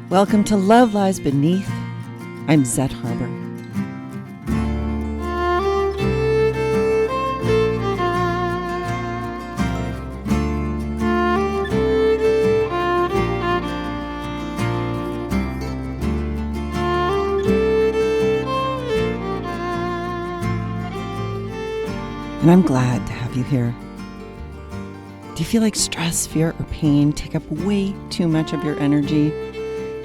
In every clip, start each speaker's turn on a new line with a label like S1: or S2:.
S1: Welcome to Love Lies Beneath. I'm Zet Harbor. And I'm glad to have you here. Do you feel like stress, fear, or pain take up way too much of your energy?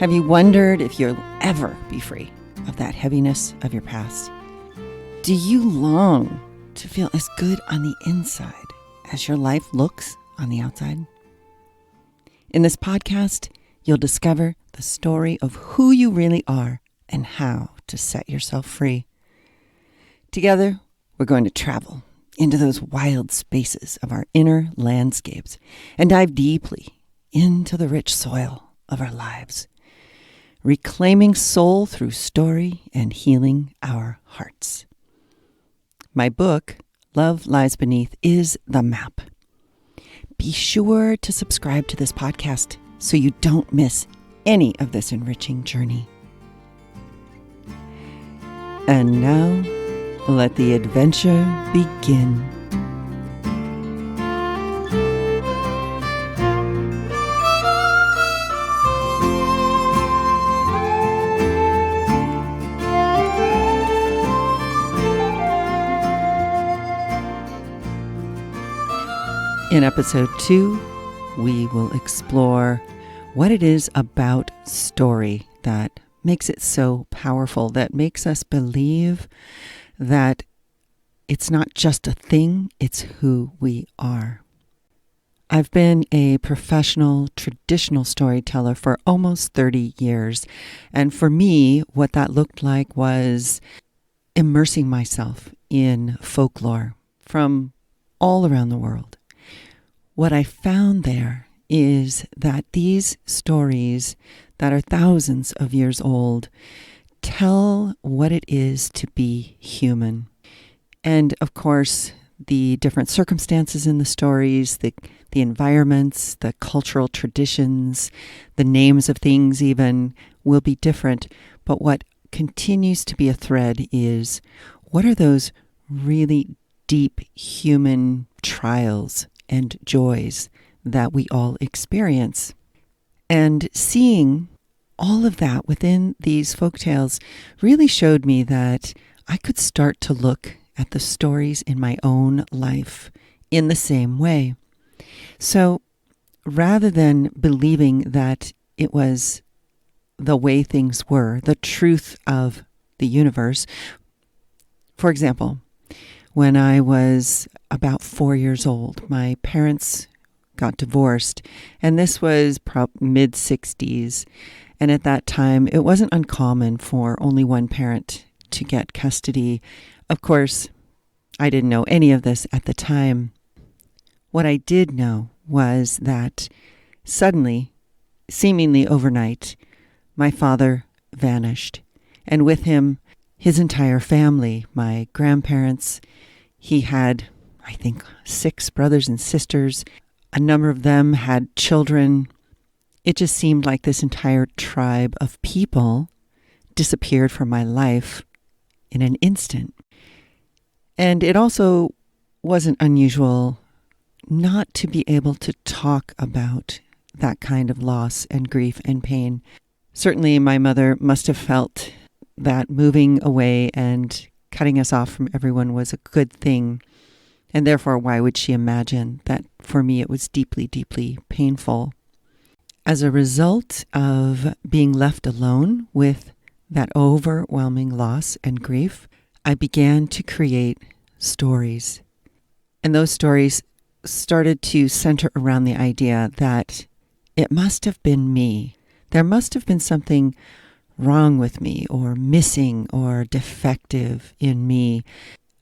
S1: Have you wondered if you'll ever be free of that heaviness of your past? Do you long to feel as good on the inside as your life looks on the outside? In this podcast, you'll discover the story of who you really are and how to set yourself free. Together, we're going to travel into those wild spaces of our inner landscapes and dive deeply into the rich soil of our lives, reclaiming soul through story and healing our hearts. My book, Love Lies Beneath, is the map. Be sure to subscribe to this podcast so you don't miss any of this enriching journey. And now, let the adventure begin. In episode 2, we will explore what it is about story that makes it so powerful, that makes us believe that it's not just a thing, it's who we are. I've been a professional, traditional storyteller for almost 30 years. And for me, what that looked like was immersing myself in folklore from all around the world. What I found there is that these stories that are thousands of years old tell what it is to be human. And of course, the different circumstances in the stories, the environments, the cultural traditions, the names of things even will be different. But what continues to be a thread is, what are those really deep human trials and joys that we all experience? And seeing all of that within these folktales really showed me that I could start to look at the stories in my own life in the same way. So rather than believing that it was the way things were, the truth of the universe, for example, when I was about 4 years old, my parents got divorced, and this was mid-60s. And at that time, it wasn't uncommon for only one parent to get custody. Of course, I didn't know any of this at the time. What I did know was that suddenly, seemingly overnight, my father vanished. And with him, his entire family, my grandparents. He had, I think, 6 brothers and sisters. A number of them had children. It just seemed like this entire tribe of people disappeared from my life in an instant. And it also wasn't unusual not to be able to talk about that kind of loss and grief and pain. Certainly my mother must have felt that moving away and cutting us off from everyone was a good thing. And therefore, why would she imagine that for me it was deeply, deeply painful? As a result of being left alone with that overwhelming loss and grief, I began to create stories. And those stories started to center around the idea that it must have been me. There must have been something wrong with me or missing or defective in me.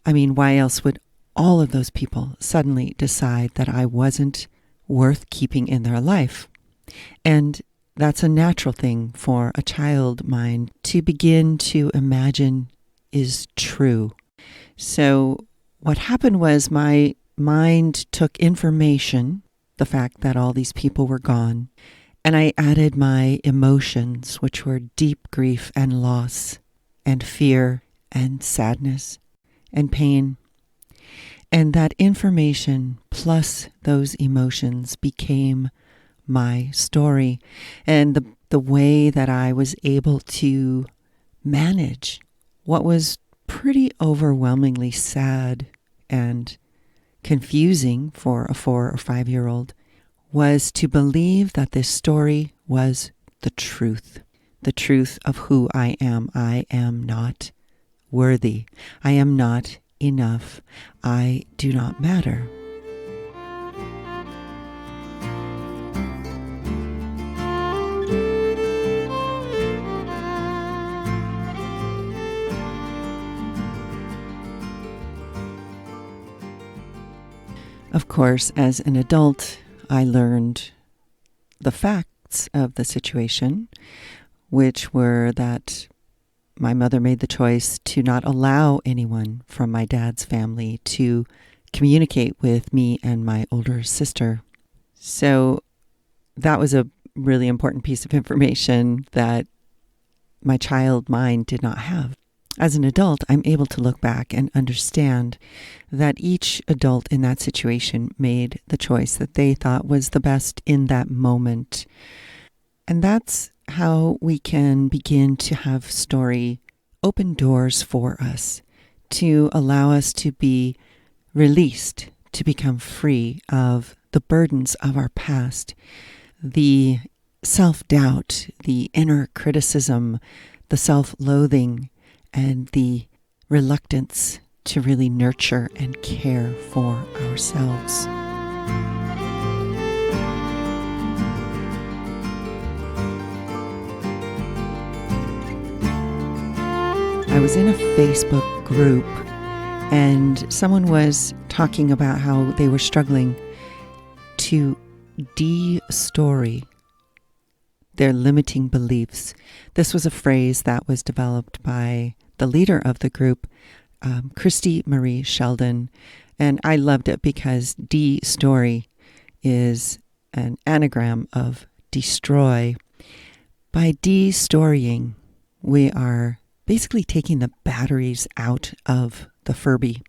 S1: I mean, why else would all of those people suddenly decide that I wasn't worth keeping in their life? And that's a natural thing for a child mind to begin to imagine is true. So what happened was my mind took information, the fact that all these people were gone, And I added my emotions, which were deep grief and loss, and fear and sadness and pain. And that information plus those emotions became my story, and the way that I was able to manage what was pretty overwhelmingly sad and confusing for a 4 or 5-year-old was to believe that this story was the truth of who I am. I am not worthy. I am not enough. I do not matter. Of course, as an adult, I learned the facts of the situation, which were that my mother made the choice to not allow anyone from my dad's family to communicate with me and my older sister. So that was a really important piece of information that my child mind did not have. As an adult, I'm able to look back and understand that each adult in that situation made the choice that they thought was the best in that moment. And that's how we can begin to have story open doors for us, to allow us to be released, to become free of the burdens of our past, the self-doubt, the inner criticism, the self-loathing, and the reluctance to really nurture and care for ourselves. I was in a Facebook group and someone was talking about how they were struggling to de-story their limiting beliefs. This was a phrase that was developed by the leader of the group, Christy Marie Sheldon, and I loved it because de-story is an anagram of destroy. By de-storying, we are basically taking the batteries out of the Furby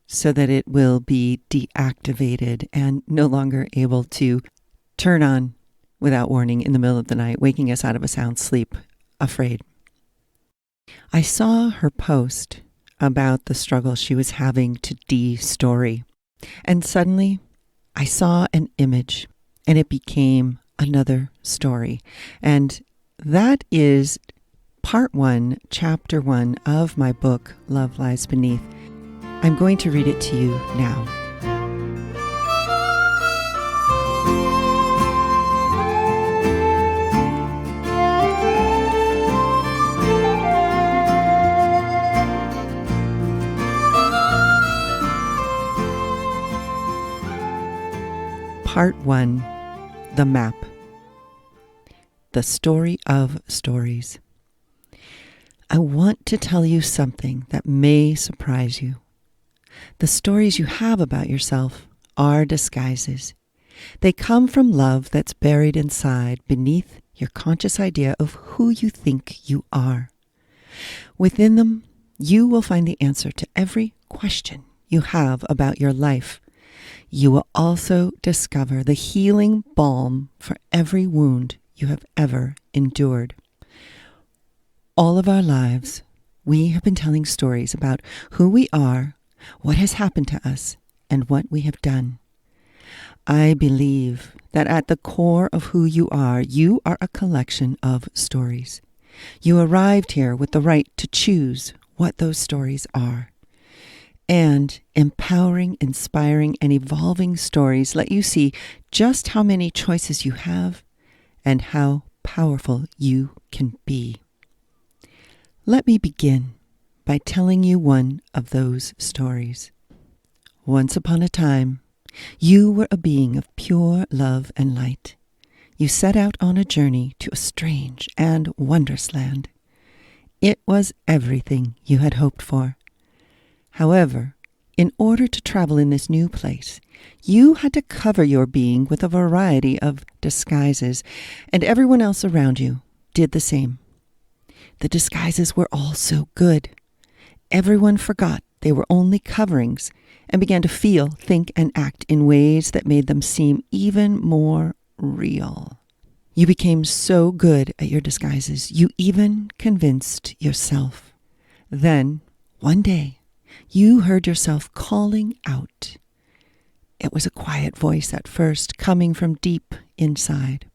S1: so that it will be deactivated and no longer able to turn on without warning in the middle of the night, waking us out of a sound sleep, afraid. I saw her post about the struggle she was having to de-story, and suddenly I saw an image and it became another story. And that is part 1, chapter 1 of my book, Love Lies Beneath. I'm going to read it to you now. Part 1, The Map. The Story of Stories. I want to tell you something that may surprise you. The stories you have about yourself are disguises. They come from love that's buried inside beneath your conscious idea of who you think you are. Within them, you will find the answer to every question you have about your life. You will also discover the healing balm for every wound you have ever endured. All of our lives, we have been telling stories about who we are, what has happened to us, and what we have done. I believe that at the core of who you are a collection of stories. You arrived here with the right to choose what those stories are. And empowering, inspiring, and evolving stories let you see just how many choices you have and how powerful you can be. Let me begin by telling you one of those stories. Once upon a time, you were a being of pure love and light. You set out on a journey to a strange and wondrous land. It was everything you had hoped for. However, In order to travel in this new place, you had to cover your being with a variety of disguises, and everyone else around you did the same. The disguises were all so good. Everyone forgot they were only coverings and began to feel, think, and act in ways that made them seem even more real. You became so good at your disguises, you even convinced yourself. Then, one day, you heard yourself calling out. It was a quiet voice at first, coming from deep inside.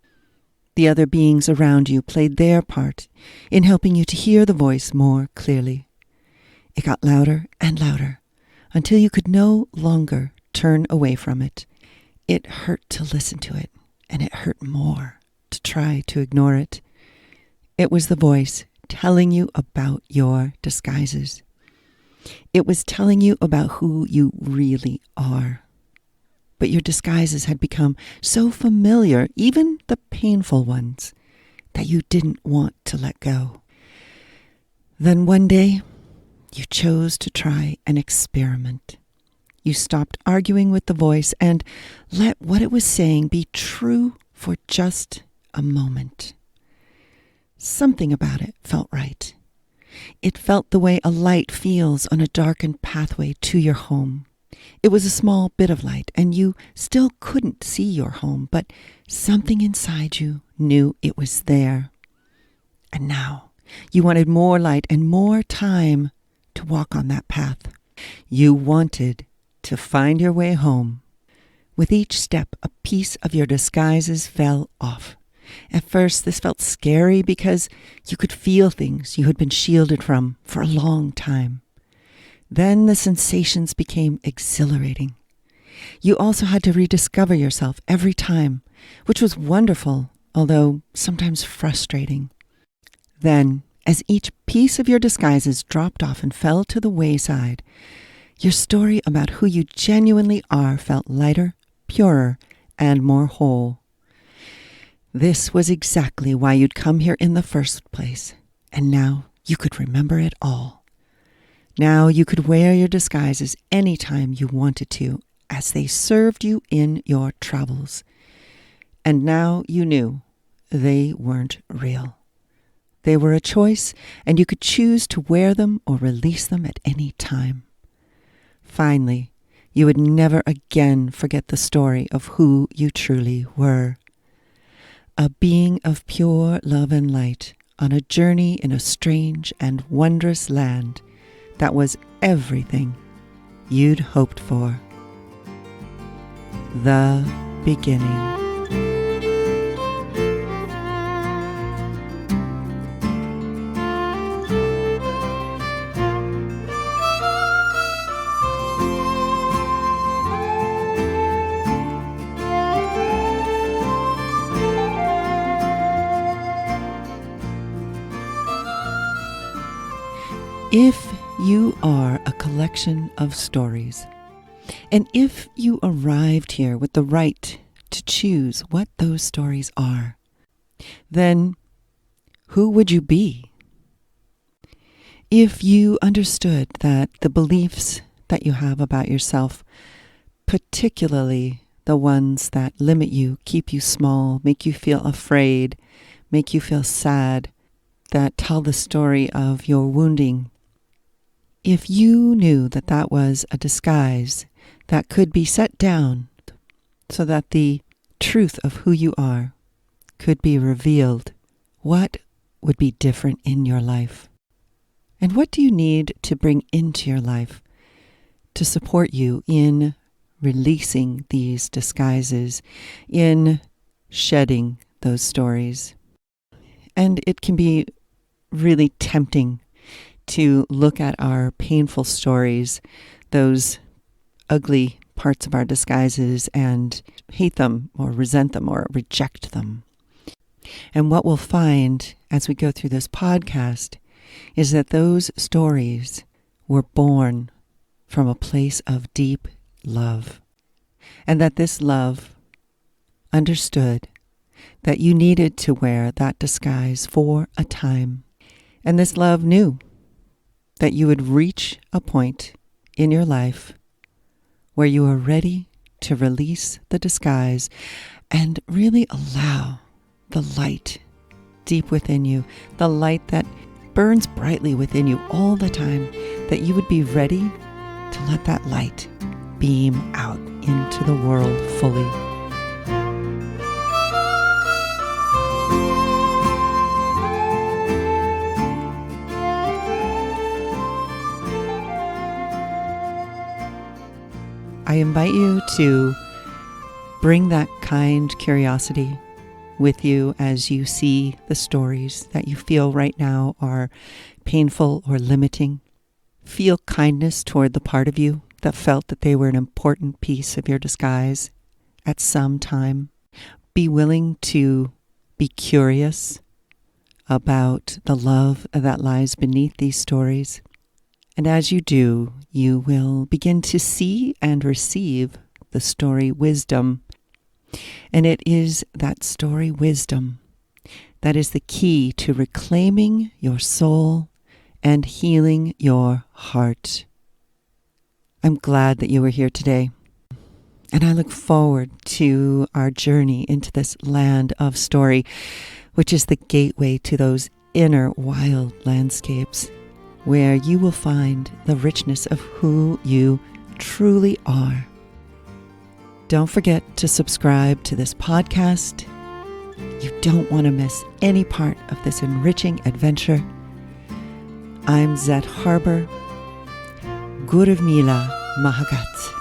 S1: The other beings around you played their part in helping you to hear the voice more clearly. It got louder and louder until you could no longer turn away from it. It hurt to listen to it, and it hurt more to try to ignore it. It was the voice telling you about your disguises. It was telling you about who you really are. But your disguises had become so familiar, even the painful ones, that you didn't want to let go. Then one day, you chose to try an experiment. You stopped arguing with the voice and let what it was saying be true for just a moment. Something about it felt right. It felt the way a light feels on a darkened pathway to your home. It was a small bit of light, and you still couldn't see your home, but something inside you knew it was there. And now you wanted more light and more time to walk on that path. You wanted to find your way home. With each step, a piece of your disguises fell off. At first, this felt scary because you could feel things you had been shielded from for a long time. Then the sensations became exhilarating. You also had to rediscover yourself every time, which was wonderful, although sometimes frustrating. Then, as each piece of your disguises dropped off and fell to the wayside, your story about who you genuinely are felt lighter, purer, and more whole. This was exactly why you'd come here in the first place, and now you could remember it all. Now you could wear your disguises any time you wanted to, as they served you in your travels. And now you knew they weren't real. They were a choice, and you could choose to wear them or release them at any time. Finally, you would never again forget the story of who you truly were. A being of pure love and light on a journey in a strange and wondrous land that was everything you'd hoped for. The beginning. If you are a collection of stories, and if you arrived here with the right to choose what those stories are, then who would you be? If you understood that the beliefs that you have about yourself, particularly the ones that limit you, keep you small, make you feel afraid, make you feel sad, that tell the story of your wounding, if you knew that that was a disguise that could be set down so that the truth of who you are could be revealed, what would be different in your life? And what do you need to bring into your life to support you in releasing these disguises, in shedding those stories? And it can be really tempting to look at our painful stories, those ugly parts of our disguises, and hate them or resent them or reject them. And what we'll find as we go through this podcast is that those stories were born from a place of deep love, and that this love understood that you needed to wear that disguise for a time. And this love knew that you would reach a point in your life where you are ready to release the disguise and really allow the light deep within you, the light that burns brightly within you all the time, that you would be ready to let that light beam out into the world fully. I invite you to bring that kind curiosity with you as you see the stories that you feel right now are painful or limiting. Feel kindness toward the part of you that felt that they were an important piece of your disguise at some time. Be willing to be curious about the love that lies beneath these stories. And as you do, you will begin to see and receive the story wisdom. And it is that story wisdom that is the key to reclaiming your soul and healing your heart. I'm glad that you were here today. And I look forward to our journey into this land of story, which is the gateway to those inner wild landscapes where you will find the richness of who you truly are. Don't forget to subscribe to this podcast. You don't want to miss any part of this enriching adventure. I'm Zet Harbor. Guruvmila Mahagat.